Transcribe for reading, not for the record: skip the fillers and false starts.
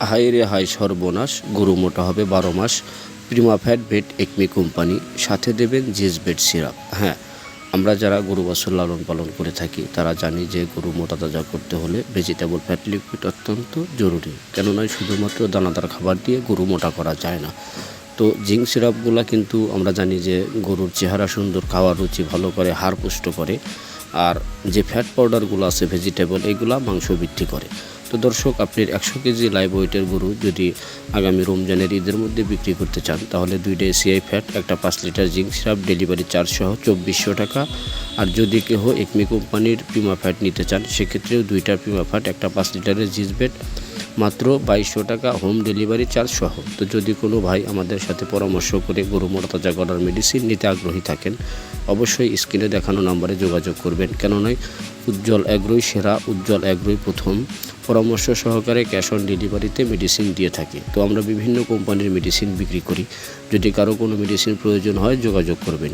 High রে high সর্বনাশ, গরু মোটা হবে 12 মাস। প্রিমাফ্যাট ভেট একমি কোম্পানি, সাথে দেবেন জিসবেট সিরাপ। হ্যাঁ, আমরা যারা গরু বাছুর লালন পালন করে থাকি তারা জানি যে গরু মোটা তাজা করতে হলে ভেজিটেবল ফ্যাট লিকুইড অত্যন্ত জরুরি। কেননা শুধুমাত্র দানাদার খাবার দিয়ে গরু মোটা করা যায় না। তো জিঙ্ক সিরাপগুলো কিন্তু আমরা জানি যে গরুর চেহারা সুন্দর, খাওয়ার রুচি ভালো করে, হাড় পুষ্ট করে। আর যে ফ্যাট পাউডারগুলো আছে ভেজিটেবল, এগুলা মাংস বৃদ্ধি করে। তো দর্শক, আপনি 100 কেজি লাইভ ওয়েটের গরু যদি আগামী রমজানের ঈদের মধ্যে বিক্রি করতে চান, তাহলে 2টা এসিআই ফ্যাট, একটা 5 litre zinc syrup, delivery charge সহ 2400 টাকা। আর যদি কেহ একমি কোম্পানির পিমা ফ্যাট নিতে চান, সেক্ষেত্রেও 2টা পিমা ফ্যাট, একটা 5 লিটারের জিসবেট, মাত্র 2200 টাকা হোম ডেলিভারি চার্জ সহ। তো যদি কোনো ভাই আমাদের সাথে পরামর্শ করে গরু মোটা তাজা করার মেডিসিন নিতে আগ্রহী থাকেন, অবশ্যই স্ক্রিনে দেখানো নম্বরে যোগাযোগ করবেন। কেননা উজ্জ্বল এগ্রোই সেরা, উজ্জ্বল এগ্রোই প্রথম পরামর্শ সহকারে ক্যাশ অন ডেলিভারিতে মেডিসিন দিয়ে থাকি। তো আমরা বিভিন্ন কোম্পানির মেডিসিন বিক্রি করি। যদি কারো কোনো মেডিসিন প্রয়োজন হয় যোগাযোগ করবেন।